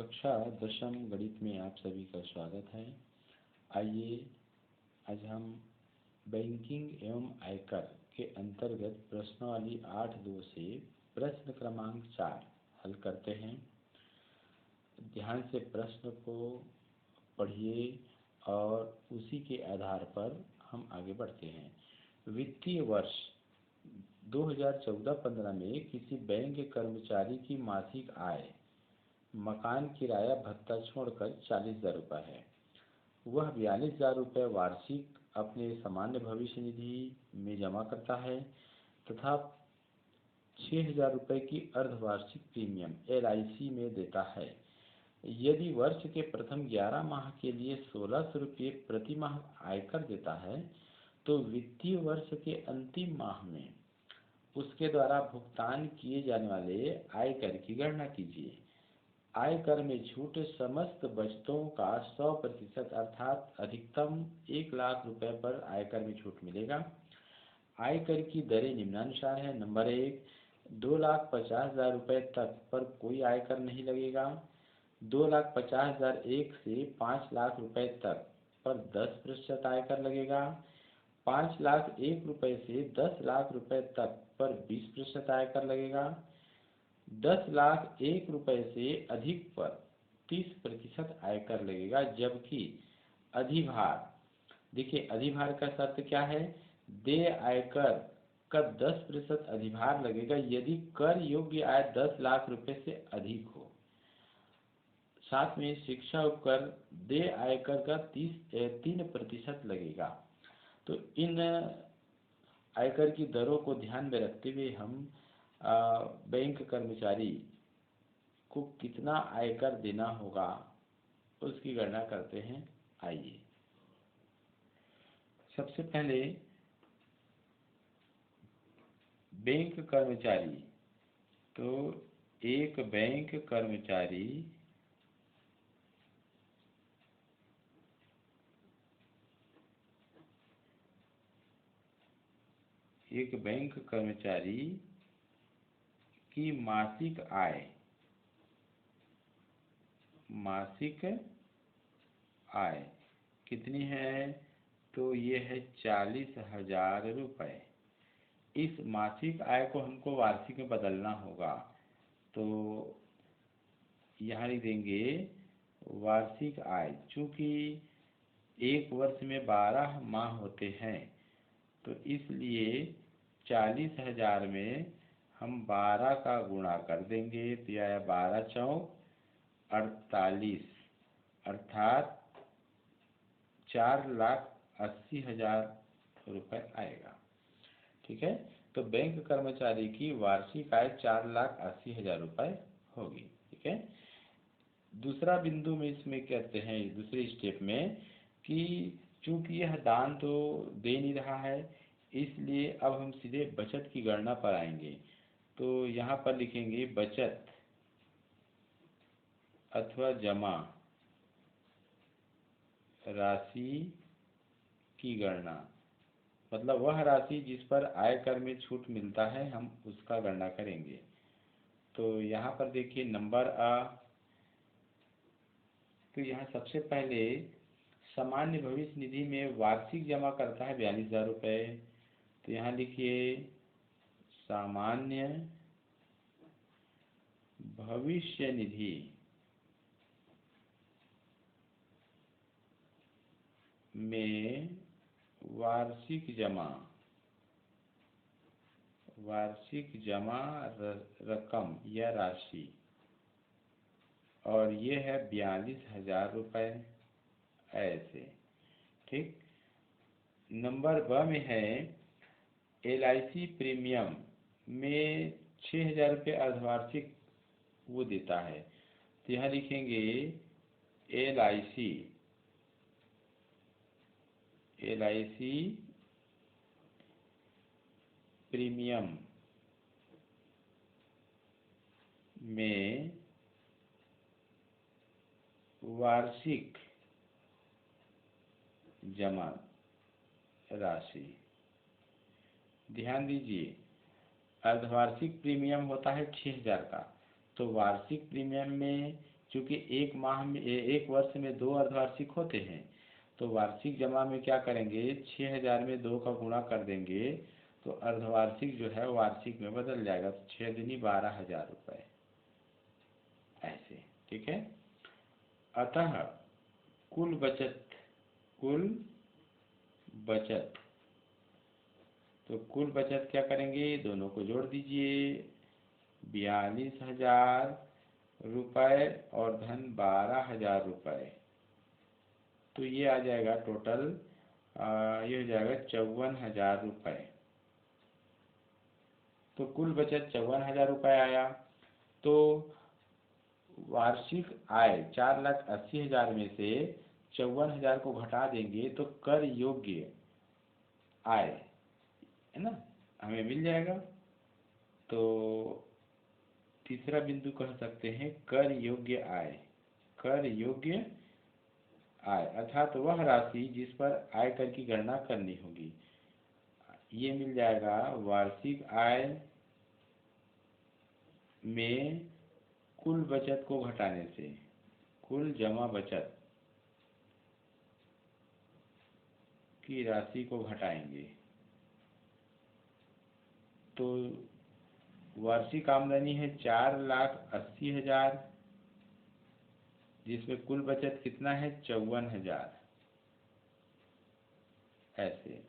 कक्षा 10वीं गणित में आप सभी का स्वागत है। आइए आज हम बैंकिंग एवं आयकर के अंतर्गत प्रश्नावली 8.2 से प्रश्न क्रमांक 4 हल करते हैं। ध्यान से प्रश्न को पढ़िए और उसी के आधार पर हम आगे बढ़ते हैं। वित्तीय वर्ष 2014-15 में किसी बैंक के कर्मचारी की मासिक आय मकान किराया भत्ता छोड़कर 40,000 रुपये है। वह 42,000 रुपये वार्षिक अपने सामान्य भविष्य निधि में जमा करता है तथा 6,000 रुपये की अर्धवार्षिक प्रीमियम LIC में देता है। यदि वर्ष के प्रथम 11 माह के लिए 1,600 रुपये प्रति माह आयकर देता है तो वित्तीय वर्ष के अंतिम माह में उसके द्वारा भुगतान किए जाने वाले आयकर की गणना कीजिए। आयकर में छूट समस्त बचतों का 100% अर्थात अधिकतम 1 लाख रुपए पर आयकर में छूट मिलेगा। आयकर की दरें निम्नानुसार है। नंबर 1, 2,50,000 रुपये तक पर कोई आयकर नहीं लगेगा। 2,50,001 से 5 लाख रुपए तक पर 10% आयकर लगेगा। 5,01,000 रुपये से 10 लाख रुपए तक पर 20% आयकर लगेगा। 10,01,000 रुपये से अधिक पर 30% आयकर लगेगा। जबकि अधिभार, देखिए अधिभार का शर्त क्या है, देय आयकर का 10% अधिभार लगेगा यदि कर योग्य आय 10 लाख रुपए से अधिक हो। साथ में शिक्षा उपकर देय आयकर का 3% लगेगा। तो इन आयकर की दरों को ध्यान में रखते हुए हम बैंक कर्मचारी को कितना आयकर देना होगा उसकी गणना करते हैं। आइए सबसे पहले बैंक कर्मचारी, तो एक बैंक कर्मचारी की मासिक आय कितनी है, तो ये है 40,000 रुपये। इस मासिक आय को हमको वार्षिक में बदलना होगा, तो यहाँ लिख देंगे वार्षिक आय। चूँकि एक वर्ष में 12 माह होते हैं तो इसलिए 40,000 में हम 12 का गुणा कर देंगे तो यह 12 चौक 48 अर्थात 4,80,000 रुपये आएगा। ठीक है, तो बैंक कर्मचारी की वार्षिक आय 4,80,000 रुपये होगी। ठीक है, दूसरा बिंदु में इसमें कहते हैं दूसरे स्टेप में कि चूंकि यह दान तो दे नहीं रहा है इसलिए अब हम सीधे बचत की गणना पर आएंगे। तो यहाँ पर लिखेंगे बचत अथवा जमा राशि की गणना, मतलब वह राशि जिस पर आयकर में छूट मिलता है हम उसका गणना करेंगे। तो यहाँ पर देखिए नंबर तो यहाँ सबसे पहले सामान्य भविष्य निधि में वार्षिक जमा करता है 42,000 रुपये। तो यहाँ लिखिए सामान्य भविष्य निधि में वार्षिक जमा रकम या राशि, और ये है 42,000 रुपये ऐसे। ठीक, नंबर ब में है LIC प्रीमियम में 6,000 रुपये अर्धवार्षिक वो देता है। तो यहाँ लिखेंगे LIC प्रीमियम में वार्षिक जमा राशि। ध्यान दीजिए अर्धवार्षिक प्रीमियम होता है 6,000 का, तो वार्षिक प्रीमियम में क्योंकि एक माह में एक वर्ष में 2 अर्धवार्षिक होते हैं, तो वार्षिक जमा में क्या करेंगे, 6,000 में 2 का गुणा कर देंगे तो अर्धवार्षिक जो है वार्षिक में बदल जाएगा, तो 6 दूनी 12,000 रुपये ऐसे। ठीक है। अतः कुल बचत, तो कुल बचत क्या करेंगे, दोनों को जोड़ दीजिए, 42,000 रुपये और धन 12,000 रुपये, तो ये आ जाएगा टोटल, ये हो जाएगा 54,000 रुपये। तो कुल बचत 54,000 रुपये आया। तो वार्षिक आय 4,80,000 में से 54,000 को घटा देंगे तो कर योग्य आय है ना हमें मिल जाएगा। तो तीसरा बिंदु कह सकते हैं कर योग्य आय अर्थात वह राशि जिस पर आयकर की गणना करनी होगी। ये मिल जाएगा वार्षिक आय में कुल बचत को घटाने से, कुल जमा बचत की राशि को घटाएंगे। तो वार्षिक आमदनी है 4,80,000, जिसमें कुल बचत कितना है 54,000 ऐसे।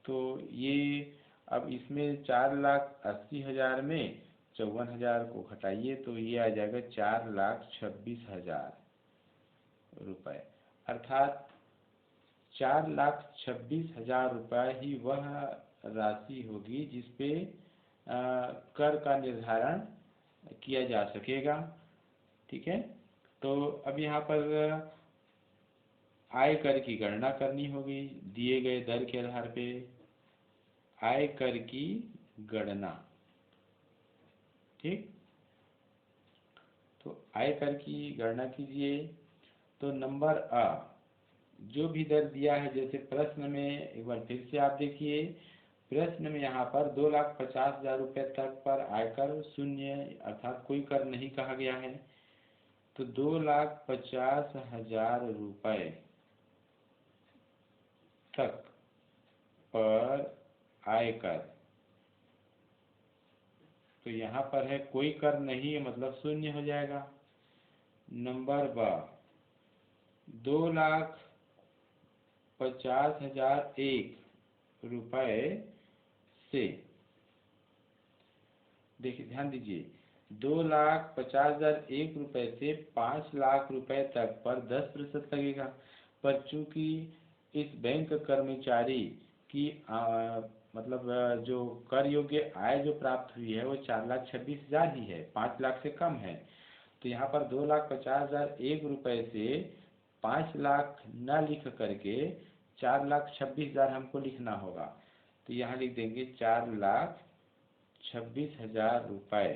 तो ये अब इसमें 4,80,000 में 54,000 को घटाइए तो ये आ जाएगा 4,26,000 रुपये, अर्थात 4,26,000 रुपये ही वह राशि होगी जिसपे कर का निर्धारण किया जा सकेगा। ठीक है। तो अब यहाँ पर आय कर की गणना करनी होगी, दिए गए दर के आधार पे आय कर की गणना। ठीक। तो आय कर की गणना कीजिए। तो नंबर अ जो भी दर दिया है, जैसे प्रश्न में एक बार फिर से आप देखिए, प्रश्न में यहाँ पर 2,50,000 रुपये तक पर आयकर शून्य अर्थात कोई कर नहीं कहा गया है। तो 2,50,000 रुपये तक पर आयकर, तो यहाँ पर है कोई कर नहीं है मतलब शून्य हो जाएगा। नंबर ब 2,50,001 रुपये से, देखिए ध्यान दीजिए, 2,50,001 रुपये से 5,00,000 रुपये तक पर 10% लगेगा। पर चूंकि इस बैंक कर्मचारी की मतलब जो कर योग्य आय जो प्राप्त हुई है वो 4,26,000 ही है, 5,00,000 से कम है। तो यहाँ पर 2,50,001 रुपये से 5,00,000 न लिख करके 4,26,000 हमको लिखना होगा। तो यहाँ लिख देंगे 4,26,000 रुपये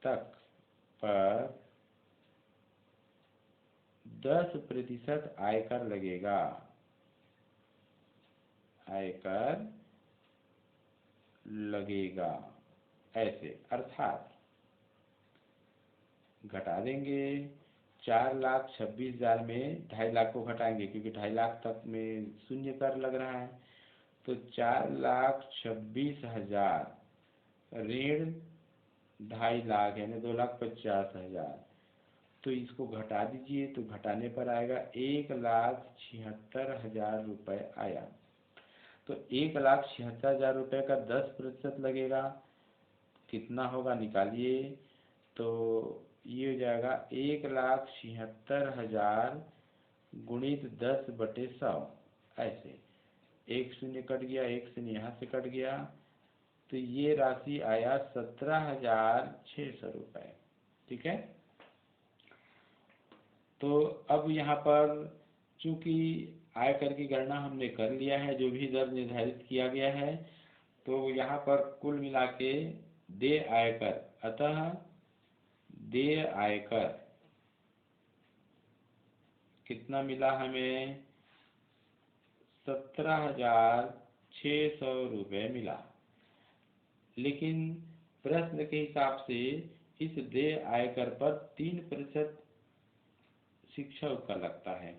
तक पर 10% आयकर लगेगा, ऐसे। अर्थात घटा देंगे 4,26,000 में 2,50,000 को घटाएंगे क्योंकि 2,50,000 तक में शून्य कर लग रहा है। तो 4,26,000 ऋण 2,50,000 यानी 2,50,000, तो इसको घटा दीजिए तो घटाने पर आएगा 1,76,000 रुपये आया। तो 1,76,000 रुपये का 10% लगेगा, कितना होगा निकालिए। तो ये हो जाएगा 1,76,000 गुणित 10/100 ऐसे। एक शून्य कट गया, एक शून्य यहाँ से कट गया, तो ये राशि आया 17,600 रुपये। ठीक है। तो अब यहाँ पर चूंकि आयकर की गणना हमने कर लिया है, जो भी दर निर्धारित किया गया है, तो यहाँ पर कुल मिला के देय आयकर, अतः देय आयकर कितना मिला हमें 17,600 रुपये मिला। लेकिन प्रश्न के हिसाब से इस देय आयकर पर 3% शिक्षा उपकर लगता है।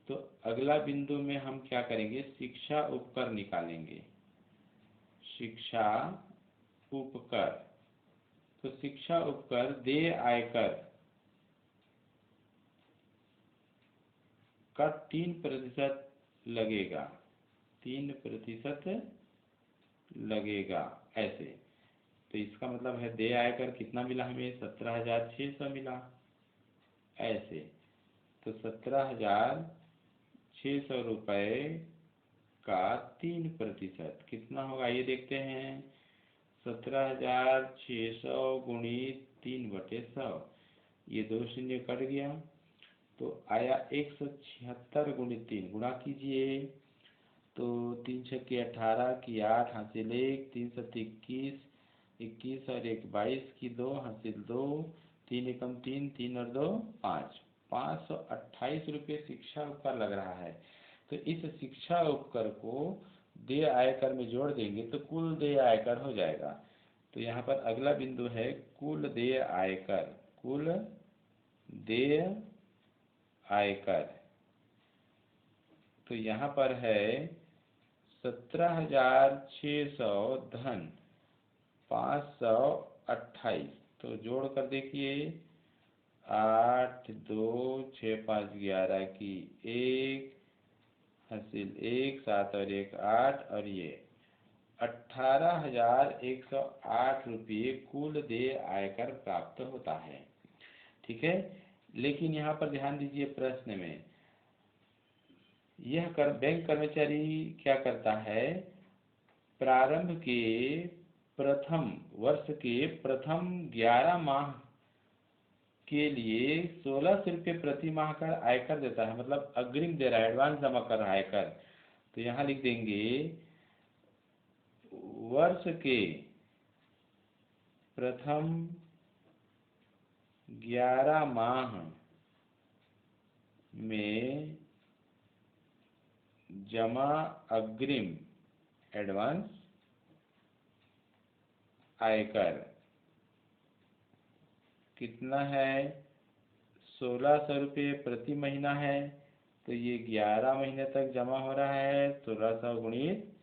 तो अगला बिंदु में हम क्या करेंगे, शिक्षा उपकर निकालेंगे, शिक्षा उपकर। तो शिक्षा उपकर देय आयकर का 3% लगेगा, 3% लगेगा ऐसे। तो इसका मतलब है देय आयकर कितना मिला हमें, 17,600 मिला ऐसे। तो 17,600 रुपये का 3% कितना होगा ये देखते हैं। 17,600 गुणित 3/100, ये 2 शून्य कट गया तो आया 176 गुणित 3, गुणा कीजिए। तो 3 छक्के 18 की 8 हासिल 1, 3 सत्ते 21, 21 और 1 22 की 2 हासिल 2, 3 एकम 3, 3 और 2 5, 528 रुपये शिक्षा उपकर लग रहा है। तो इस शिक्षा उपकर को देय आयकर में जोड़ देंगे तो कुल देय आयकर हो जाएगा। तो यहाँ पर अगला बिंदु है कुल देय आयकर, कुल देय आयकर। तो यहाँ पर है 17,600 धन 528, तो जोड़ कर देखिए 8 2 6 5 11 की 1 हासिल 1 7 और 1 8 और ये 18,108 रुपये कुल देय आयकर प्राप्त होता है। ठीक है, लेकिन यहाँ पर ध्यान दीजिए प्रश्न में यह बैंक कर्मचारी क्या करता है, प्रारंभ के प्रथम वर्ष के प्रथम 11 माह के लिए 1,600 रुपये प्रति माह का आयकर देता है, मतलब अग्रिम दे रहा है, एडवांस जमा कर रहा है आयकर। तो यहाँ लिख देंगे वर्ष के प्रथम 11 माह में जमा अग्रिम एडवांस आयकर कितना है, 1,600 रुपये प्रति महीना है। तो ये 11 महीने तक जमा हो रहा है, 1,600 गुणित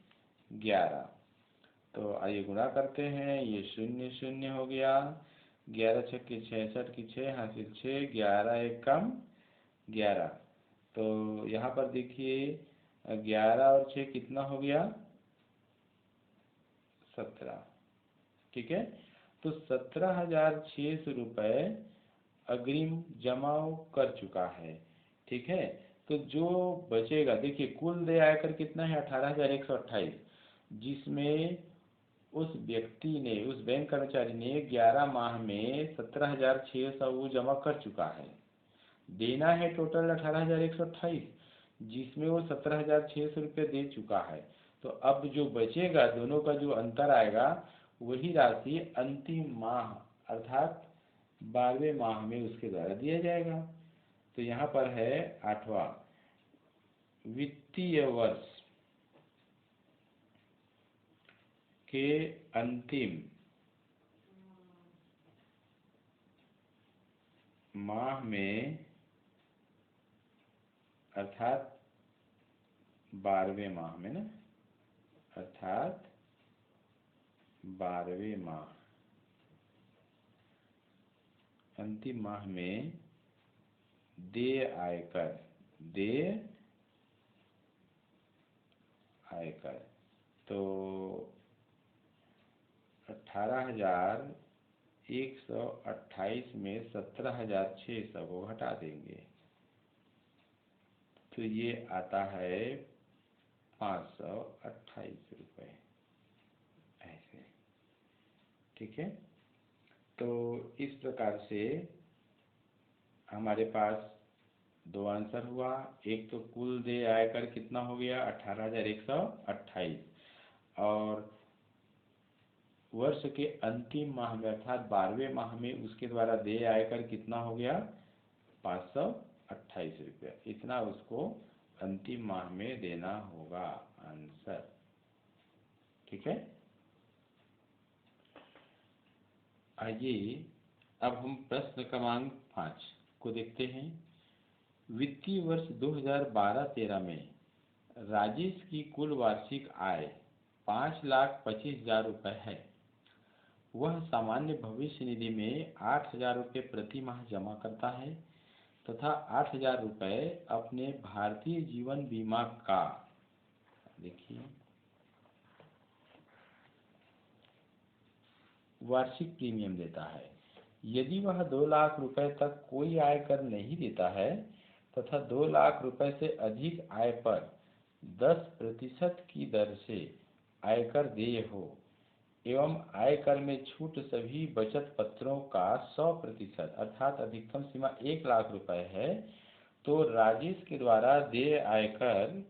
11। तो आइए गुणा करते हैं, ये 0 0 हो गया, 11 छक्के 66 की 6 हासिल 6, 11 एक कम 11। तो यहाँ पर देखिए 11 और 6 कितना हो गया, 17। ठीक है, तो 17,600 रुपये अग्रिम जमा कर चुका है। ठीक है, तो जो बचेगा देखिए कुल देय आयकर कितना है, 18,128, जिसमें उस व्यक्ति ने, उस बैंक कर्मचारी ने 11 माह में 17,600 वो जमा कर चुका है। देना है टोटल 18,128, जिसमें वो 17,600 रुपये दे चुका है। तो अब जो बचेगा, दोनों का जो अंतर आएगा, वही राशि अंतिम माह अर्थात 12वें माह में उसके द्वारा दिया जाएगा। तो यहाँ पर है 8वां वित्तीय वर्ष के अंतिम माह में अर्थात 12वें माह में ना, अर्थात 12वें माह अंतिम माह में देय आयकर, देय आयकर तो 18,128 में 17,600 को घटा देंगे तो ये आता है 528 रुपये ऐसे। ठीक है, तो इस प्रकार से हमारे पास 2 आंसर हुआ। एक तो कुल देय आयकर कितना हो गया, 18,128, और वर्ष के अंतिम माह में अर्थात 12वें माह में उसके द्वारा देय आयकर कितना हो गया, 528 रुपये। इतना उसको अंतिम माह में देना होगा आंसर। ठीक है, आइए अब हम प्रश्न क्रमांक 5 को देखते हैं। वित्तीय वर्ष 2012-13 में राजेश की कुल वार्षिक आय 5,25,000 रुपये है। वह सामान्य भविष्य निधि में 8,000 रुपये प्रति माह जमा करता है तथा 8,000 रुपये अपने भारतीय जीवन बीमा का, देखिए, वार्षिक प्रीमियम देता है। यदि वह 2 लाख रुपए तक कोई आयकर नहीं देता है तथा 2 लाख रुपए से अधिक आय पर 10% की दर से आयकर देय हो एवं आयकर में छूट सभी बचत पत्रों का 100% अर्थात अधिकतम सीमा 1 लाख रुपए है, तो राजेश के द्वारा देय आयकर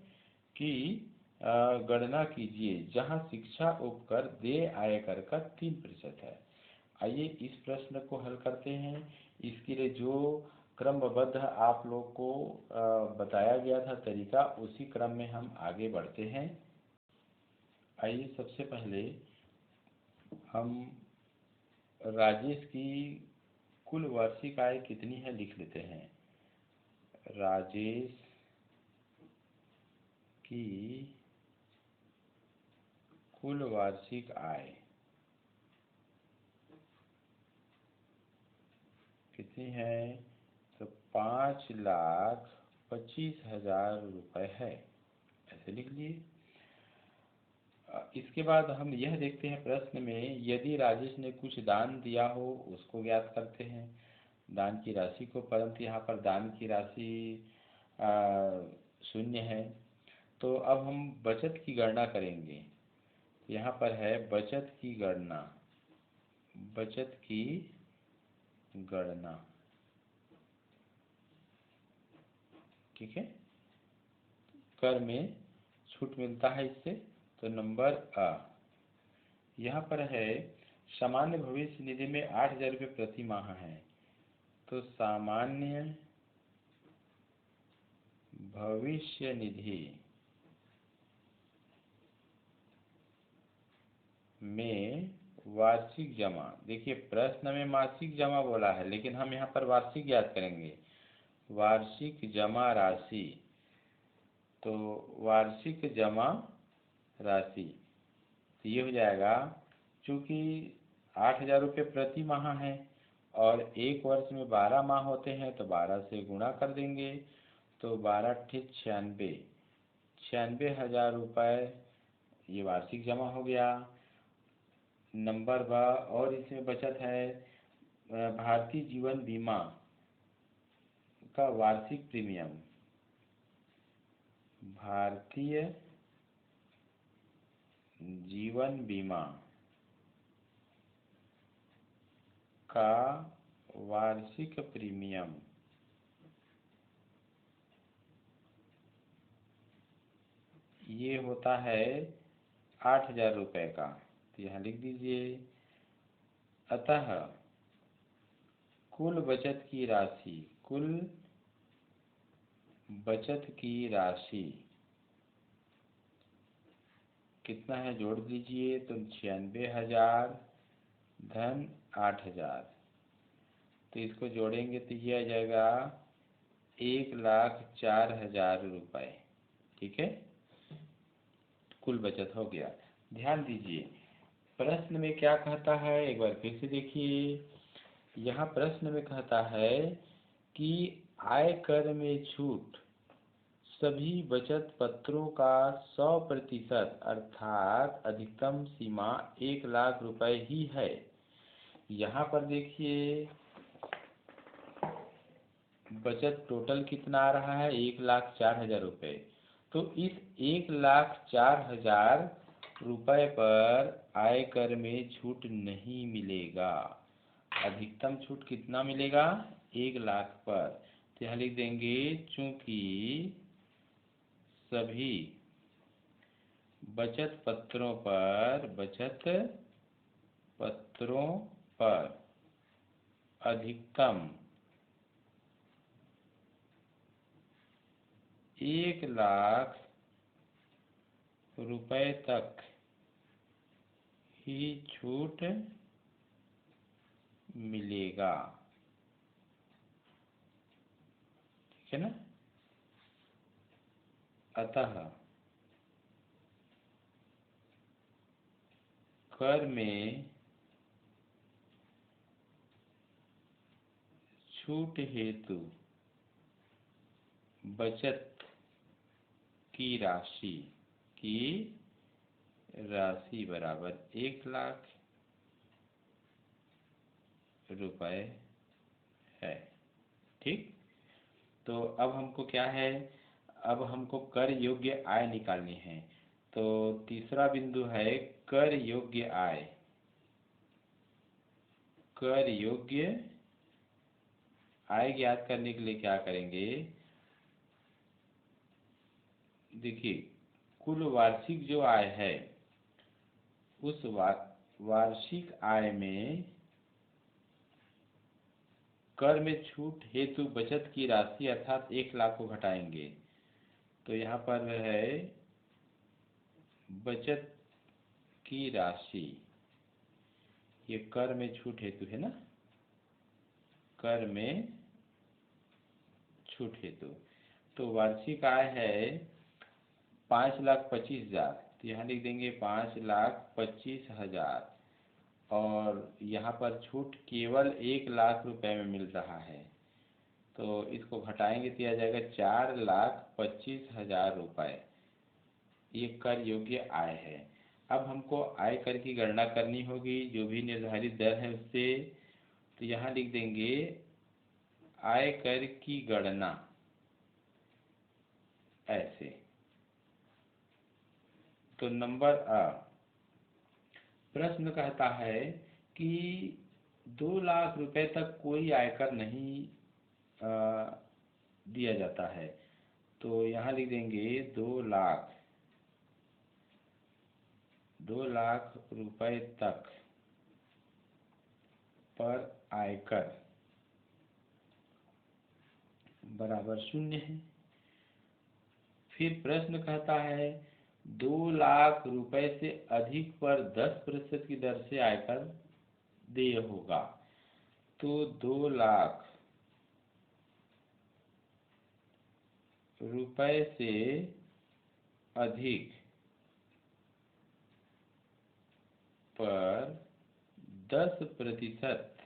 की गणना कीजिए, जहां शिक्षा उपकर देय आयकर का 3% है। आइए इस प्रश्न को हल करते हैं। इसके लिए जो क्रमबद्ध आप लोग को बताया गया था तरीका, उसी क्रम में हम आगे बढ़ते हैं। आइए सबसे पहले हम राजेश की कुल वार्षिक आय कितनी है लिख लेते हैं। राजेश की कुल वार्षिक आय कितनी है, तो 5,25,000 रुपये है, ऐसे लिख लिए। इसके बाद हम यह देखते हैं प्रश्न में, यदि राजेश ने कुछ दान दिया हो उसको ज्ञात करते हैं, दान की राशि को, परंतु यहाँ पर दान की राशि शून्य है। तो अब हम बचत की गणना करेंगे। यहाँ पर है बचत की गणना, बचत की गणना, ठीक है। कर में छूट मिलता है इससे, तो नंबर आ। यहाँ पर है सामान्य भविष्य निधि में 8,000 रुपये प्रति माह है, तो सामान्य भविष्य निधि में वार्षिक जमा, देखिए प्रश्न में मासिक जमा बोला है लेकिन हम यहाँ पर वार्षिक याद करेंगे। वार्षिक जमा राशि, तो वार्षिक जमा राशि तो ये हो जाएगा, चूँकि 8,000 रुपये प्रति माह है और एक वर्ष में 12 माह होते हैं, तो 12 से गुणा कर देंगे, तो 12×96, 96,000 रुपये ये वार्षिक जमा हो गया। नंबर ब, और इसमें बचत है भारतीय जीवन बीमा का वार्षिक प्रीमियम, भारतीय जीवन बीमा का वार्षिक प्रीमियम ये होता है 8,000 रुपये का, तो यहाँ लिख दीजिए। अतः कुल बचत की राशि, कुल बचत की राशि कितना है जोड़ दीजिए, तो 96,000 धन 8,000, तो इसको जोड़ेंगे तो ये आ जाएगा 1,04,000 रुपये, ठीक है। कुल बचत हो गया। ध्यान दीजिए प्रश्न में क्या कहता है, एक बार फिर से देखिए। यहाँ प्रश्न में कहता है कि आयकर में छूट सभी बचत पत्रों का 100% अर्थात अधिकतम सीमा 1 लाख रुपए ही है। यहाँ पर देखिए बचत टोटल कितना आ रहा है, 1,04,000 रुपये। तो इस 1,04,000 रुपये पर आयकर में छूट नहीं मिलेगा। अधिकतम छूट कितना मिलेगा, 1 लाख पर। तो यहाँ लिख देंगे, चूंकि सभी बचत पत्रों पर अधिकतम 1 लाख रुपए तक ही छूट मिलेगा। ठीक है ना। अतः कर में छूट हेतु बचत की राशि बराबर 1,00,000 रुपए है। ठीक। तो अब हमको क्या है, अब हमको कर योग्य आय निकालनी है। तो तीसरा बिंदु है कर योग्य आय। कर योग्य आय ज्ञात करने के लिए क्या करेंगे, देखिए कुल वार्षिक जो आय है उस वार्षिक आय में कर में छूट हेतु बचत की राशि अर्थात 1,00,000 को घटाएंगे। तो यहाँ पर है बचत की राशि, ये कर में छूट हेतु है ना, कर में छूट हेतु। तो वार्षिक आय है 5,25,000, तो यहाँ लिख देंगे 5,25,000 और यहाँ पर छूट केवल 1,00,000 रुपए में मिल रहा है। तो इसको घटाएंगे तो यह जाएगा 4,25,000 रुपए। ये कर योग्य आय है। अब हमको आय कर की गणना करनी होगी, जो भी निर्धारित दर है उससे। तो यहाँ लिख देंगे आय कर की गणना ऐसे। तो नंबर प्रश्न कहता है कि 2,00,000 रुपए तक कोई आयकर नहीं दिया जाता है। तो यहाँ लिख देंगे 2,00,000 रुपए तक पर आयकर बराबर 0 है। फिर प्रश्न कहता है 2,00,000 रुपए से अधिक पर 10% की दर से आयकर देय होगा। तो 2,00,000 रुपए से अधिक पर 10%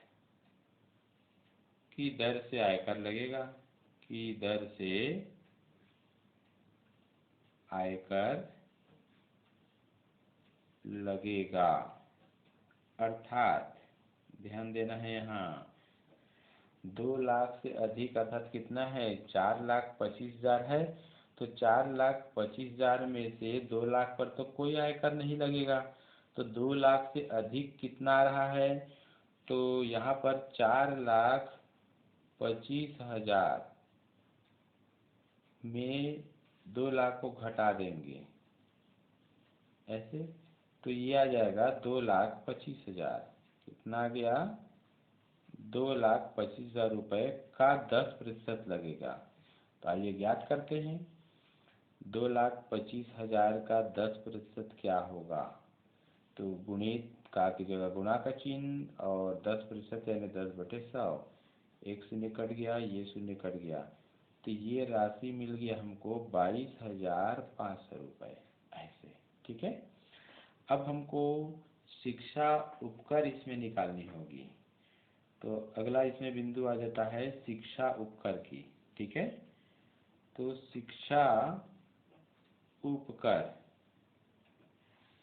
की दर से आयकर लगेगा, की दर से आयकर लगेगा। अर्थात ध्यान देना है यहाँ 2,00,000 से अधिक अर्थात कितना है, 4,25,000 है। तो 4,25,000 में से 2,00,000 पर तो कोई आयकर नहीं लगेगा। तो 2,00,000 से अधिक कितना आ रहा है, तो यहाँ पर 4,25,000 में 2,00,000 को घटा देंगे ऐसे। तो ये आ जाएगा 2,25,000। कितना आ गया, 2,25,000 रुपए का 10% लगेगा। तो आइए ज्ञात करते हैं 2,25,000 का 10% क्या होगा। तो गुणित का की जगह गुणा का चिन्ह और 10% यानी 10/100। एक शून्य कट गया, ये शून्य कट गया। तो ये राशि मिल गया हमको 22,500 रुपये ऐसे। ठीक है। अब हमको शिक्षा उपकर इसमें निकालनी होगी। तो अगला इसमें बिंदु आ जाता है शिक्षा उपकर की। ठीक है। तो शिक्षा उपकर,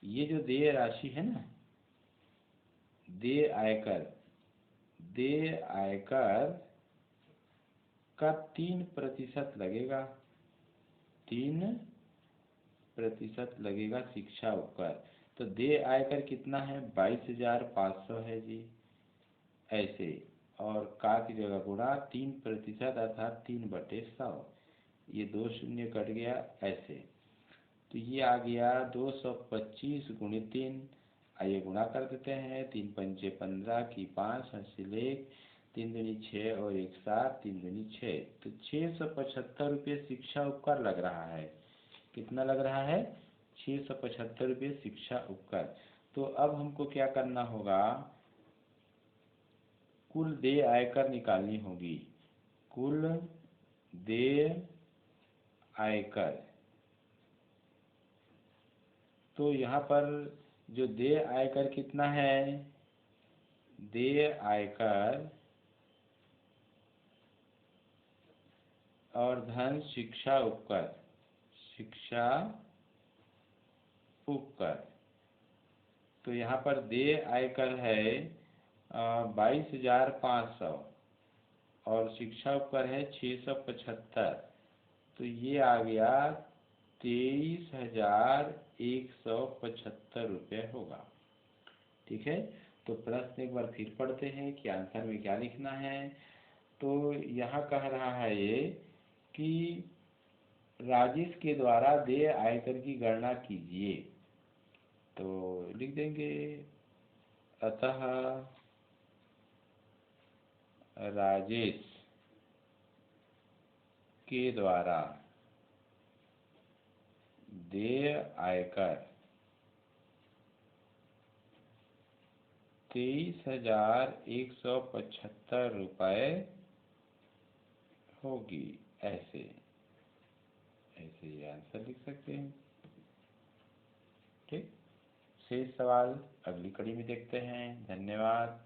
ये जो देय राशि है ना, देय आयकर का 3% लगेगा, 3% लगेगा शिक्षा उपकर। तो देय आयकर कितना है, 22,500 है जी ऐसे। और का की जगह गुणा 3% अर्थात 3/100। ये 2 शून्य कट गया ऐसे। तो ये आ गया 225 गुणित 3। आइए गुणा कर देते हैं। 3 पंचे 15 की 5 हंसिलेख 3 दूनी 6 और 1 7, 3 दूनी 6। तो 675 रुपये शिक्षा उपकर लग रहा है। कितना लग रहा है, 675 रुपये शिक्षा उपकर। तो अब हमको क्या करना होगा, कुल देय आयकर निकालनी होगी। कुल देय आयकर, तो यहाँ पर जो देय आयकर कितना है, देय आयकर और धन शिक्षा उपकर, शिक्षा उपकर, तो यहाँ पर देय आयकर है 22,500 और शिक्षा उपकर है 675, तो ये आ गया 23,175 रुपये होगा। ठीक है, तो प्रश्न एक बार फिर पढ़ते हैं कि आंसर में क्या लिखना है। तो यहाँ कह रहा है ये कि राजेश के द्वारा देय आयकर की गणना कीजिए, तो लिख देंगे अतः राजेश के द्वारा देय आयकर 23,175 रुपये होगी। ऐसे ऐसे ये आंसर लिख सकते हैं। ठीक, शेष सवाल अगली कड़ी में देखते हैं। धन्यवाद।